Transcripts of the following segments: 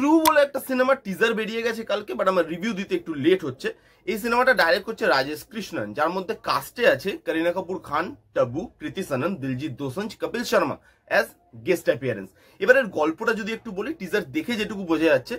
Crew বলে একটা সিনেমার টিজার বেরিয়ে গেছে কালকে, বাট আমার রিভিউ দিতে একটু লেট হচ্ছে। এই সিনেমাটা ডাইরেক্ট করছে রাজেশ কৃষ্ণন, যার মধ্যে কাস্টে আছে Kareena Kapoor Khan, Tabu, Kriti Sanon, Diljit Dosanjh, Kapil Sharma as guest appearance. এবারের গল্পটা যদি একটু বলি, টিজার দেখে যেটুকু বোঝা যাচ্ছে,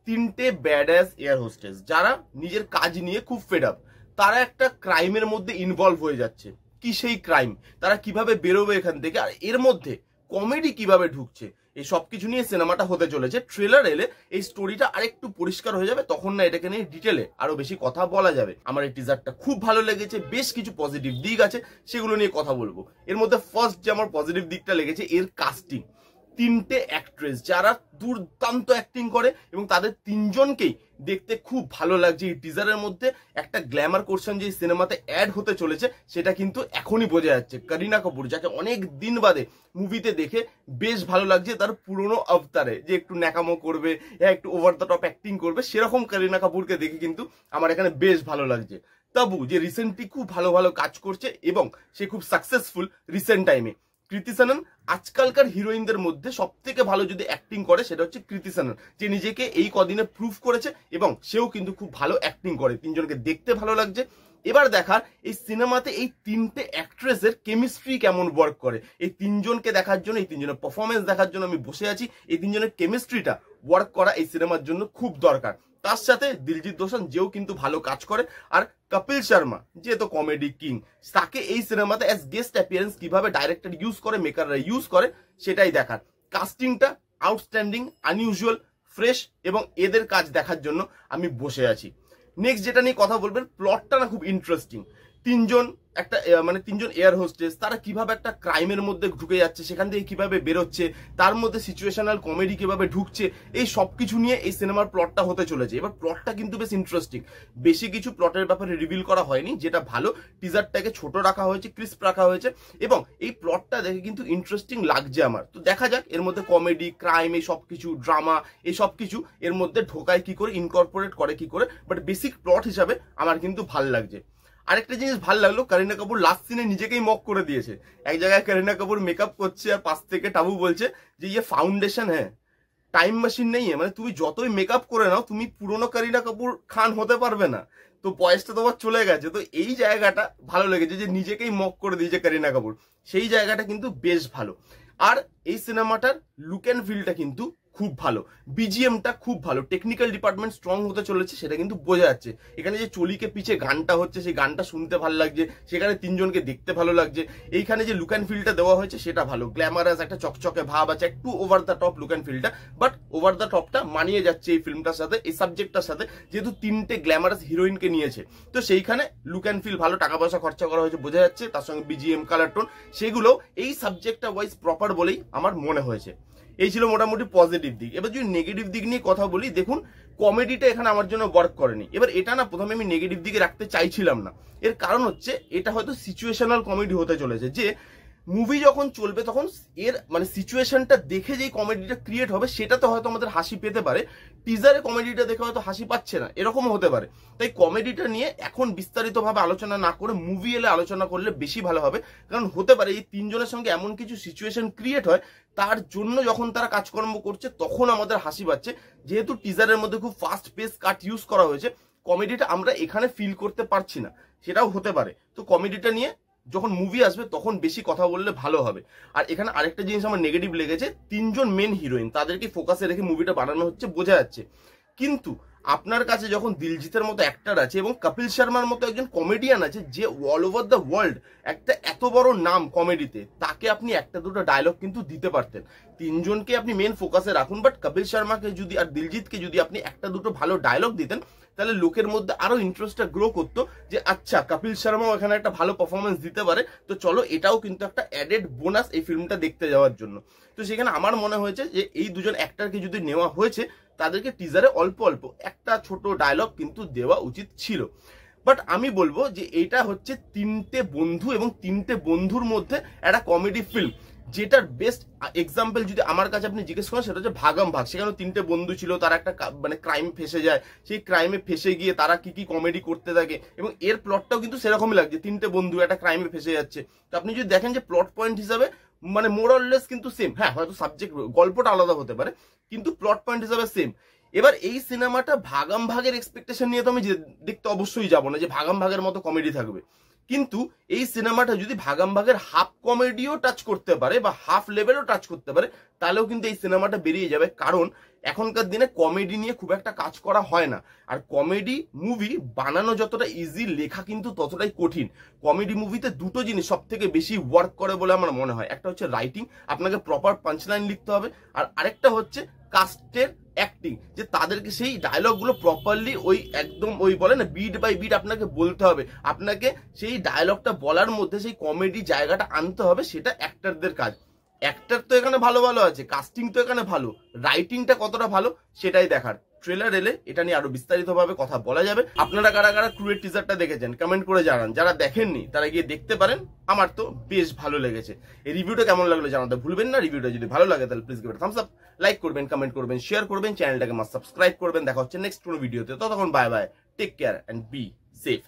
তিনটে ব্যাড অ্যাস এয়ার হোস্টেস যারা নিজের কাজ নিয়ে খুব ফেড আপ, তারা একটা ক্রাইমের মধ্যে ইনভলভ হয়ে যাচ্ছে। কি সেই ক্রাইম, তারা কিভাবে বেরোবে এখান থেকে, আর এর মধ্যে কমেডি কিভাবে ঢুকছে, এই সবকিছু নিয়ে সিনেমাটা হতে চলেছে। ট্রেলার এলে এই স্টোরিটা আরেকটু পরিষ্কার হয়ে যাবে, তখন না এটাকে নিয়ে ডিটেলে আরো বেশি কথা বলা যাবে। আমার এই টিজারটা খুব ভালো লেগেছে, বেশ কিছু পজিটিভ দিক আছে, সেগুলো নিয়ে কথা বলবো। এর মধ্যে ফার্স্ট যে আমার পজিটিভ দিকটা লেগেছে, এর কাস্টিং। তিনটে অ্যাক্ট্রেস যারা দুর্দান্ত অ্যাক্টিং করে এবং তাদের তিনজনকেই দেখতে খুব ভালো লাগছে। এই টিজারের মধ্যে একটা গ্ল্যামার কোর্শন যে সিনেমাতে অ্যাড হতে চলেছে সেটা কিন্তু এখনই বোঝা যাচ্ছে। করিনা কাপুর, যাকে অনেক দিন বাদে মুভিতে দেখে বেশ ভালো লাগছে, তার পুরনো অবতারে যে একটু ন্যাকামো করবে, একটু ওভার দ্য টপ অ্যাক্টিং করবে, সেরকম করিনা কাপুরকে দেখে কিন্তু আমার এখানে বেশ ভালো লাগছে। তাবু, যে রিসেন্টলি খুব ভালো ভালো কাজ করছে এবং সে খুব সাকসেসফুল রিসেন্ট টাইমে। কৃতি সানন, আজকালকার হিরোইনদের মধ্যে সব থেকে ভালো যদি অ্যাক্টিং করে সেটা হচ্ছে কৃতি সানন, যে নিজেকে এই কদিনে প্রুভ করেছে এবং সেও কিন্তু খুব ভালো অ্যাক্টিং করে। তিনজনকে দেখতে ভালো লাগছে। এবার দেখার এই সিনেমাতে এই তিনটে অ্যাক্ট্রেসের কেমিস্ট্রি কেমন ওয়ার্ক করে। এই তিনজনকে দেখার জন্য, এই তিনজনের পারফরমেন্স দেখার জন্য আমি বসে আছি। এই তিনজনের কেমিস্ট্রিটা ওয়ার্ক করা এই সিনেমার জন্য খুব দরকার। তার সাথে দিলজিৎ দোসাঞ্জ, যেও কিন্তু ভালো কাজ করে, আর কপিল শর্মা, যে তো কমেডি কিং, তাকে এই সিনেমাতে অ্যাজ গেস্ট অ্যাপিয়ারেন্স কিভাবে ডাইরেক্টর ইউজ করে, মেকাররা ইউজ করে, সেটাই দেখার। কাস্টিংটা আউটস্ট্যান্ডিং, আনইউজুয়াল, ফ্রেশ, এবং এদের কাজ দেখার জন্য আমি বসে আছি। নেক্সট যেটা নিয়ে কথা বলবেন, প্লটটা না খুব ইন্টারেস্টিং। তিনজন এয়ার হোস্টেস, তারা কিভাবে একটা ক্রাইমের মধ্যে ঢুকে যাচ্ছে, সেখান থেকে কিভাবে বেরোচ্ছে, তার মধ্যে সিচুয়েশনাল কমেডি কিভাবে ঢুকছে, এই সবকিছু নিয়ে এই সিনেমার প্লটটা হতে চলেছে। এবার প্লটটা কিন্তু বেশ ইন্টারেস্টিং। বেশি কিছু প্লটের ব্যাপারে রিভিল করা হয়নি, যেটা ভালো। টিজারটাকে ছোট রাখা হয়েছে, ক্রিস্প রাখা হয়েছে, এবং এই প্লটটা দেখে কিন্তু ইন্টারেস্টিং লাগছে আমার। তো দেখা যাক এর মধ্যে কমেডি, ক্রাইম, এই সবকিছু, ড্রামা, এই সবকিছু এর মধ্যে ঢোকায় কি করে, ইনকর্পোরেট করে কি করে। বাট বেসিক প্লট হিসাবে আমার কিন্তু ভাল লাগছে। আরেকটা জিনিস ভালো লাগলো, করিনা কাপুর লাস্ট সিনে নিজেকেই মক করে দিয়েছে। এক জায়গায় করিনা কাপুর মেকআপ করছে আর পাশ থেকে টাবু বলছে যে ইয়ে ফাউন্ডেশন হ্যাঁ, টাইম মেশিন নেই, মানে তুমি যতই মেকআপ করে নাও তুমি পুরনো করিনা কাপুর খান হতে পারবে না, তো বয়সটা তোমার চলে গেছে। তো এই জায়গাটা ভালো লেগেছে, যে নিজেকেই মক করে দিয়েছে করিনা কাপুর, সেই জায়গাটা কিন্তু বেশ ভালো। আর এই সিনেমাটার লুক অ্যান্ড ফিলটা কিন্তু খুব ভালো, বিজিএমটা খুব ভালো, টেকনিক্যাল ডিপার্টমেন্ট স্ট্রং হতে চলেছে সেটা কিন্তু বোঝা যাচ্ছে। এখানে যে চলিকে পিছে গানটা হচ্ছে, সেই গানটা শুনতে ভালো লাগছে, সেখানে তিনজনকে দেখতে ভালো লাগছে। এইখানে যে লুক অ্যান্ড ফিলটা দেওয়া হয়েছে সেটা ভালো, গ্ল্যামারাস একটা চকচকে ভাব আছে, একটু over the top look and ফিলটা, বাট ওভার দ্য টপটা মানিয়ে যাচ্ছে এই ফিল্মটার সাথে, এই সাবজেক্টটার সাথে, যেহেতু তিনটে গ্ল্যামারাস হিরোইনকে নিয়েছে। তো সেইখানে লুক অ্যান্ড ফিল ভালো, টাকা পয়সা খরচা করা হয়েছে বোঝা যাচ্ছে, তার সঙ্গে বিজিএম, কালার টোন, সেগুলো এই সাবজেক্টটা ওয়াইজ প্রপার বলেই আমার মনে হয়েছে। এই ছিল মোটামুটি পজিটিভ দিক। এবার যদি নেগেটিভ দিক নিয়ে কথা বলি, দেখুন কমেডিটা এখানে আমার জন্য ওয়ার্ক করেনি। এবার এটা না প্রথমে আমি নেগেটিভ দিকে রাখতে চাইছিলাম না, এর কারণ হচ্ছে এটা হয়তো সিচুয়েশনাল কমেডি হতে চলেছে, যে মুভি যখন চলবে তখন এর মানে সিচুয়েশনটা দেখে যেই কমেডিটা ক্রিয়েট হবে সেটাতে হয়তো আমাদের হাসি পেতে পারে, টিজারে কমেডিটা দেখে হয়তো হাসি পাচ্ছে না, এরকমও হতে পারে। তাই কমেডিটা নিয়ে এখন বিস্তারিতভাবে আলোচনা না করে মুভি এলে আলোচনা করলে বেশি ভালো হবে। কারণ হতে পারে এই তিনজনের সঙ্গে এমন কিছু সিচুয়েশন ক্রিয়েট হয়, তার জন্য যখন তারা কাজকর্ম করছে তখন আমাদের হাসি পাচ্ছে। যেহেতু টিজারের মধ্যে খুব ফাস্ট পেস কাট ইউজ করা হয়েছে, কমেডিটা আমরা এখানে ফিল করতে পারছি না, সেটাও হতে পারে। তো কমেডিটা নিয়ে যখন মুভি আসবে তখন বেশি কথা বললে ভালো হবে। আর এখানে আরেকটা জিনিস আমার নেগেটিভ লেগেছে, তিনজন মেন হিরোইন, তাদেরকে ফোকাসে রেখে মুভিটা বানানো হচ্ছে বোঝা যাচ্ছে, কিন্তু আপনার কাছে যখন দিলজিতের মতো অ্যাক্টর আছে এবং কপিল শর্মার মতো একজন কমেডিয়ান আছে, যে অল ওভার দ্য ওয়ার্ল্ড একটা এত বড় নাম কমেডিতে, তাকে আপনি একটা দুটো ডায়লগ কিন্তু দিতে পারতেন। তিনজনকে আপনি মেন ফোকাসে রাখুন, বাট কপিল শর্মাকে যদি আর দিলজিৎকে যদি আপনি একটা দুটো ভালো ডায়লগ দিতেন, তাহলে লোকের মধ্যে আরো ইন্টারেস্টটা গ্রো করতো, যে আচ্ছা কপিল শর্মাও এখানে একটা ভালো পারফরমেন্স দিতে পারে, তো চলো এটাও কিন্তু একটা অ্যাডেড বোনাস এই ফিল্মটা দেখতে যাওয়ার জন্য। তো সেখানে আমার মনে হয়েছে যে এই দুজন অ্যাক্টরকে যদি নেওয়া হয়েছে, তাদেরকে টিজারে অল্প অল্প একটা ছোট ডায়লগ কিন্তু দেওয়া উচিত ছিল। বাট আমি বলবো যে এটা হচ্ছে তিনটে বন্ধু এবং তিনটে বন্ধুর মধ্যে একটা কমেডি ফিল্ম, যেটার বেস্ট এক্সাম্পল যদি আমার কাছে আপনি জিজ্ঞেস করেন সেটা হচ্ছে ভাগাম ভাগ। সেখানে তিনটে বন্ধু ছিল, তারা একটা মানে ক্রাইম ফেসে যায়, সেই ক্রাইমে ফেসে গিয়ে তারা কি কি কমেডি করতে থাকে, এবং এর প্লটটাও কিন্তু সেরকমই লাগছে, তিনটে বন্ধু একটা ক্রাইমে ফেসে যাচ্ছে। তো আপনি যদি দেখেন যে প্লট পয়েন্ট হিসাবে মানে মোরাললেস কিন্তু সেম। হ্যাঁ, হয়তো সাবজেক্ট গল্পটা আলাদা হতে পারে, কিন্তু প্লট পয়েন্ট হিসাবে সেম। এবার এই সিনেমাটা ভাগাম ভাগের এক্সপেকটেশন নিয়ে তো আমি দেখতে অবশ্যই যাবো না যে ভাগাম ভাগের মতো কমেডি থাকবে, কিন্তু এই সিনেমাটা যদি ভাগাম ভাগের হাফ কমেডিও টাচ করতে পারে বা হাফ লেভেলও টাচ করতে পারে, তাহলেও কিন্তু এই সিনেমাটা বেরিয়ে যাবে। কারণ এখনকার দিনে কমেডি নিয়ে খুব একটা কাজ করা হয় না, আর কমেডি মুভি বানানো যতটা ইজি, লেখা কিন্তু ততটাই কঠিন। কমেডি মুভিতে দুটো জিনিস সব থেকে বেশি ওয়ার্ক করে বলে আমার মনে হয়, একটা হচ্ছে রাইটিং, আপনাকে প্রপার পাঞ্চলাইন লিখতে হবে, আর আরেকটা হচ্ছে কাস্টের অ্যাক্টিং, যে তাদেরকে সেই ডায়লগ গুলো প্রপারলি ওই একদম ওই বলে না বিট বাই বিট আপনাকে বলতে হবে, আপনাকে সেই ডায়লগটা বলার মধ্যে সেই কমেডি জায়গাটা আনতে হবে, সেটা অ্যাক্টরদের কাজ। অ্যাক্টর তো এখানে ভালো ভালো আছে, কাস্টিং তো এখানে ভালো, রাইটিংটা কতটা ভালো সেটাই দেখার। ট্রেলার এলে এটা নিয়ে আরো বিস্তারিতভাবে কথা বলা যাবে। আপনারা কারা কারা ক্রুয়ের টিজারটা দেখেছেন কমেন্ট করে জানান, যারা দেখেননি তারা গিয়ে দেখতে পারেন। আমার তো বেশ ভালো লেগেছে। এই রিভিউটা কেমন লাগলো জানাতে ভুলবেন না। রিভিউটা যদি ভালো লাগে তাহলে please give it thumbs up, like করবেন, কমেন্ট করবেন, শেয়ার করবেন, চ্যানেলটাকে মাস্ট সাবস্ক্রাইব করবেন। দেখা হচ্ছে নেক্সট কোনো ভিডিওতে, ততক্ষণ bye bye, take care and be safe.